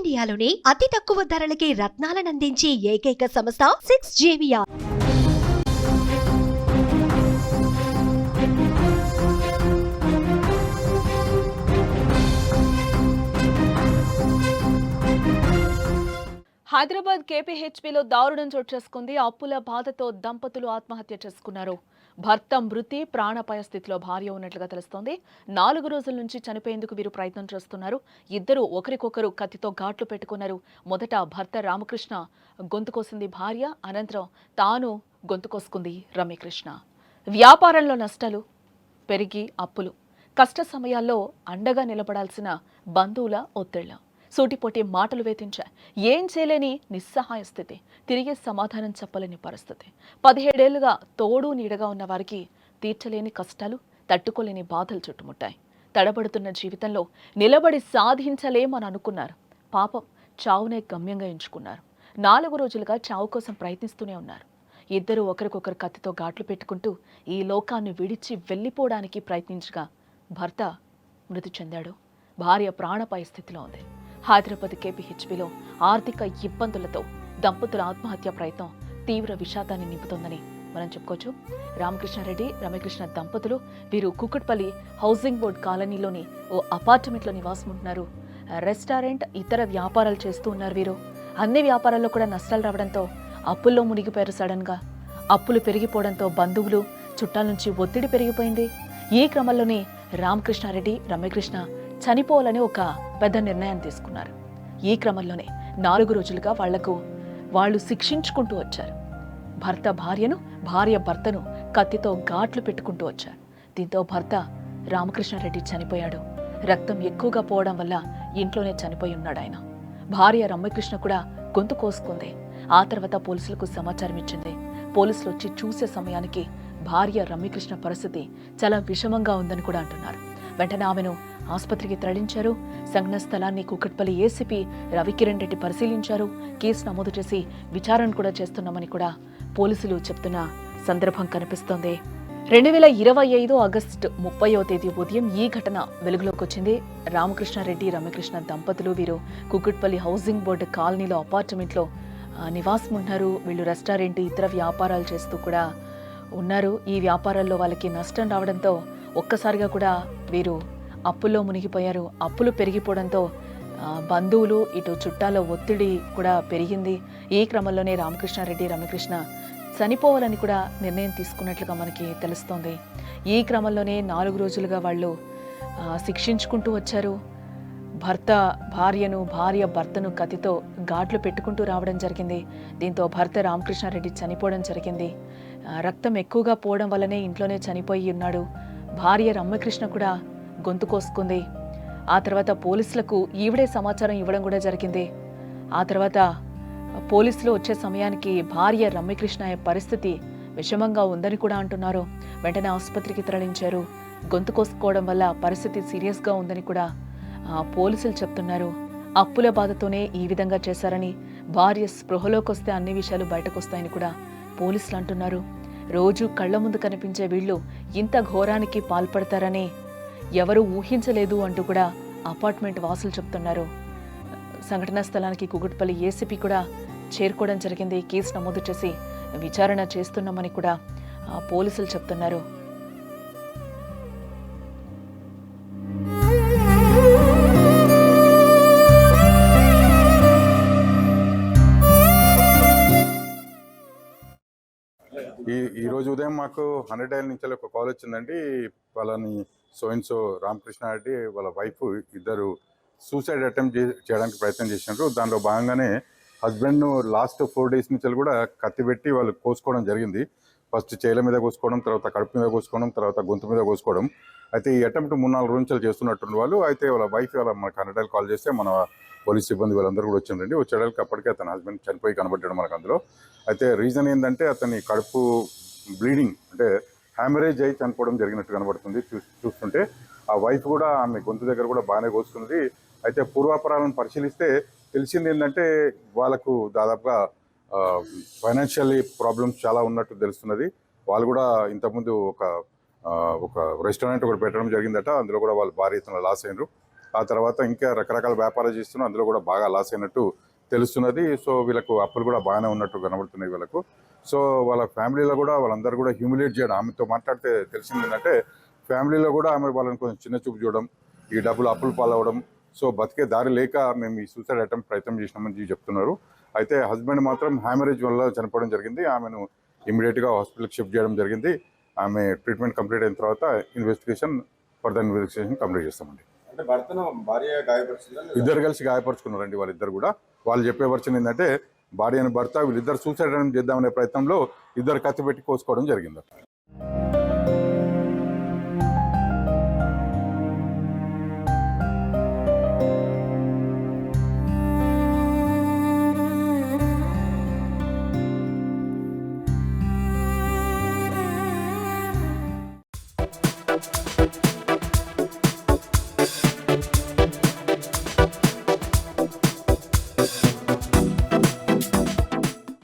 ఇండియాలోనే అతి తక్కువ ధరలకి రత్నాలనందించే ఏకైక సంస్థ 6JVR. హైదరాబాద్ కేపీహెచ్పీలో దారుణం చోటు చేసుకుంది. అప్పుల బాధతో దంపతులు ఆత్మహత్య చేసుకున్నారు. భర్త మృతి, ప్రాణాపాయ స్థితిలో భార్య ఉన్నట్లుగా తెలుస్తోంది. 4 రోజుల నుంచి చనిపోయేందుకు వీరు ప్రయత్నం చేస్తున్నారు. ఇద్దరు ఒకరికొకరు కత్తితో ఘాట్లు పెట్టుకున్నారు. మొదట భర్త రామకృష్ణ గొంతు కోసింది భార్య, అనంతరం తాను గొంతు కోసుకుంది రమ్యకృష్ణ. వ్యాపారంలో నష్టాలు పెరిగి అప్పులు, కష్ట సమయాల్లో అండగా నిలబడాల్సిన బంధువుల ఒత్తిళ్ల, సూటిపోటి మాటలు వేధించాయి. ఏం చేయలేని నిస్సహాయ స్థితి, తిరిగి సమాధానం చెప్పలేని పరిస్థితి. 17 ఏళ్లుగా తోడు నీడగా ఉన్న వారికి తీర్చలేని కష్టాలు, తట్టుకోలేని బాధలు చుట్టుముట్టాయి. తడబడుతున్న జీవితంలో నిలబడి సాధించలేమని అనుకున్నారు. పాపం చావునే గమ్యంగా ఎంచుకున్నారు. 4 రోజులుగా చావు కోసం ప్రయత్నిస్తూనే ఉన్నారు. ఇద్దరు ఒకరికొకరు కత్తితో ఘాట్లు పెట్టుకుంటూ ఈ లోకాన్ని విడిచి వెళ్ళిపోవడానికి ప్రయత్నించగా భర్త మృతి చెందాడు. భార్య ప్రాణాపాయ స్థితిలో ఉంది. హైదరాబాద్ కేపీహెచ్పీలో ఆర్థిక ఇబ్బందులతో దంపతుల ఆత్మహత్య ప్రయత్నం తీవ్ర విషాదాన్ని నింపుతోందని మనం చెప్పుకోవచ్చు. రామకృష్ణారెడ్డి, రమ్యకృష్ణ దంపతులు వీరు కూకట్పల్లి హౌసింగ్ బోర్డ్ కాలనీలోని ఓ అపార్ట్మెంట్లో నివాసం ఉంటున్నారు. రెస్టారెంట్, ఇతర వ్యాపారాలు చేస్తూ ఉన్నారు. వీరు అన్ని వ్యాపారాల్లో కూడా నష్టాలు రావడంతో అప్పుల్లో మునిగిపోయారు. సడన్గా అప్పులు పెరిగిపోవడంతో బంధువులు, చుట్టాల నుంచి ఒత్తిడి పెరిగిపోయింది. ఈ క్రమంలోనే రామకృష్ణారెడ్డి, రమ్యకృష్ణ చనిపోవాలని ఒక పెద్ద నిర్ణయం తీసుకున్నారు. ఈ క్రమంలోనే 4 రోజులుగా వాళ్ళు శిక్షించుకుంటూ వచ్చారు. భర్త భార్యను, భార్య భర్తను కత్తితో ఘాట్లు పెట్టుకుంటూ వచ్చారు. దీంతో భర్త రామకృష్ణారెడ్డి చనిపోయాడు. రక్తం ఎక్కువగా పోవడం వల్ల ఇంట్లోనే చనిపోయి ఉన్నాడు ఆయన. భార్య రమ్యకృష్ణ కూడా గొంతు కోసుకుంది. ఆ తర్వాత పోలీసులకు సమాచారం ఇచ్చింది. పోలీసులు వచ్చి చూసే సమయానికి భార్య రమ్యకృష్ణ పరిస్థితి చాలా విషమంగా ఉందని కూడా అంటున్నారు. వెంటనే ఆమెను ఆసుపత్రికి తరలించారు. సంఘటన స్థలాన్ని కూకట్పల్లి ఏసీపీ రవికిరణ్ రెడ్డి పరిశీలించారు. కేసు నమోదు చేసి విచారణ కూడా చేస్తున్నామని కూడా పోలీసులు చెప్తున్న సందర్భం కనిపిస్తోంది. 2025 ఆగస్టు 30వ తేదీ ఉదయం ఈ ఘటన వెలుగులోకి వచ్చింది. రామకృష్ణారెడ్డి, రమ్యకృష్ణ దంపతులు వీరు కూకట్పల్లి హౌసింగ్ బోర్డు కాలనీలో అపార్ట్మెంట్లో నివాసం ఉన్నారు. వీళ్ళు రెస్టారెంట్, ఇతర వ్యాపారాలు చేస్తూ కూడా ఉన్నారు. ఈ వ్యాపారాల్లో వాళ్ళకి నష్టం రావడంతో ఒక్కసారిగా కూడా వీరు అప్పుల్లో మునిగిపోయారు. అప్పులు పెరిగిపోవడంతో బంధువులు, ఇటు చుట్టాల ఒత్తిడి కూడా పెరిగింది. ఈ క్రమంలోనే రామకృష్ణారెడ్డి, రమ్యకృష్ణ చనిపోవాలని కూడా నిర్ణయం తీసుకున్నట్లుగా మనకి తెలుస్తోంది. ఈ క్రమంలోనే 4 రోజులుగా వాళ్ళు శిక్షించుకుంటూ వచ్చారు. భర్త భార్యను, భార్య భర్తను కత్తితో ఘాట్లు పెట్టుకుంటూ రావడం జరిగింది. దీంతో భర్త రామకృష్ణారెడ్డి చనిపోవడం జరిగింది. రక్తం ఎక్కువగా పోవడం వల్లనే ఇంట్లోనే చనిపోయి ఉన్నాడు. భార్య రమ్యకృష్ణ కూడా గొంతు కోసుకుంది. ఆ తర్వాత పోలీసులకు ఈవిడే సమాచారం ఇవ్వడం కూడా జరిగింది. ఆ తర్వాత పోలీసులు వచ్చే సమయానికి భార్య రమ్యకృష్ణ పరిస్థితి విషమంగా ఉందని కూడా అంటున్నారు. వెంటనే ఆసుపత్రికి తరలించారు. గొంతు కోసుకోవడం వల్ల పరిస్థితి సీరియస్గా ఉందని కూడా పోలీసులు చెప్తున్నారు. అప్పుల బాధతోనే ఈ విధంగా చేశారని, భార్య స్పృహలోకి వస్తే అన్ని విషయాలు బయటకు వస్తాయని కూడా పోలీసులు అంటున్నారు. రోజు కళ్ల ముందు కనిపించే వీళ్ళు ఇంత ఘోరానికి పాల్పడతారని ఎవరూ ఊహించలేదు అంటూ కూడా అపార్ట్మెంట్ వాసులు చెప్తున్నారు. సంఘటనా స్థలానికి కూకట్పల్లి ఏసీపీ కూడా చేరుకోవడం జరిగింది. కేసు నమోదు చేసి విచారణ చేస్తున్నామని కూడా పోలీసులు చెప్తున్నారు. ఈరోజు ఉదయం మాకు 100 డైల్ నుంచి ఒక కాల్ వచ్చిందండి. వాళ్ళని సో రామకృష్ణారెడ్డి వాళ్ళ వైఫ్ ఇద్దరు సూసైడ్ అటెంప్ట్ చేయడానికి ప్రయత్నం చేసినారు. దానిలో భాగంగానే హస్బెండ్ను లాస్ట్ 4 డేస్ నుంచి కూడా కత్తి పెట్టి వాళ్ళు కోసుకోవడం జరిగింది. ఫస్ట్ చేల మీద కోసుకోవడం, తర్వాత కడుపు మీద కోసుకోవడం, తర్వాత గొంతు మీద కోసుకోవడం. అయితే ఈ అటెంప్ట్ 3-4 రోజుల నుంచి చేస్తున్నట్టు వాళ్ళు. అయితే వాళ్ళ వైఫ్ మనకు 100 డైల్ కాల్ చేస్తే మన పోలీస్ సిబ్బంది వాళ్ళందరూ కూడా వచ్చిండండి. వచ్చేటప్పటికి అప్పటికే అతని హస్బెండ్ చనిపోయి కనబడ్డాడు మనకు అందులో. అయితే రీజన్ ఏంటంటే అతని కడుపు బ్లీడింగ్, అంటే హ్యామరేజ్ అయి చనిపోవడం జరిగినట్టు కనబడుతుంది చూస్తుంటే. ఆ వైఫ్ కూడా ఆమె గొంతు దగ్గర కూడా బాగానే కోసుకున్నది. అయితే పూర్వాపరాలను పరిశీలిస్తే తెలిసింది ఏంటంటే వాళ్ళకు దాదాపుగా ఫైనాన్షియల్లీ ప్రాబ్లమ్స్ చాలా ఉన్నట్టు తెలుస్తున్నది. వాళ్ళు కూడా ఇంతకుముందు ఒక రెస్టారెంట్ ఒకటి పెట్టడం జరిగిందట. అందులో కూడా వాళ్ళు భారీ ఎత్తున లాస్ అయినారు. ఆ తర్వాత ఇంకా రకరకాల వ్యాపారాలు చేస్తున్నారు, అందులో కూడా బాగా లాస్ అయినట్టు తెలుస్తున్నది. సో వీళ్ళకు అప్పులు కూడా బాగానే ఉన్నట్టు కనబడుతున్నాయి వీళ్ళకు. సో వాళ్ళ ఫ్యామిలీలో కూడా వాళ్ళందరూ కూడా హ్యూమిలేట్ చేయడం, ఆమెతో మాట్లాడితే తెలిసింది ఏంటంటే ఫ్యామిలీలో కూడా ఆమె వాళ్ళని కొంచెం చిన్న చూపు చూడడం, ఈ డబ్బులు అప్పులు పాలవడం, సో బతికే దారి లేక మేము ఈ సూసైడ్ అటెంప్ట్ ప్రయత్నం చేసినామని చెప్తున్నారు. అయితే హస్బెండ్ మాత్రం హ్యామరేజ్ వల్ల చనిపోవడం జరిగింది. ఆమెను ఇమీడియట్గా హాస్పిటల్కి షిఫ్ట్ చేయడం జరిగింది. ఆమె ట్రీట్మెంట్ కంప్లీట్ అయిన తర్వాత ఫర్దర్ ఇన్వెస్టిగేషన్ కంప్లీట్ చేస్తామండి. అంటే భర్తను భార్య గాయపరిచిందా లేదా? ఇద్దరు కలిసి గాయపరుచుకున్నారండి. వాళ్ళిద్దరు కూడా వాళ్ళు చెప్పే వర్షన్ ఏంటంటే భార్య అని భర్త వీళ్ళిద్దరు సూసైడ్ అటెంప్ట్ చేద్దామనే ప్రయత్నంలో ఇద్దరు కత్తి పెట్టి కోసుకోవడం జరిగింది.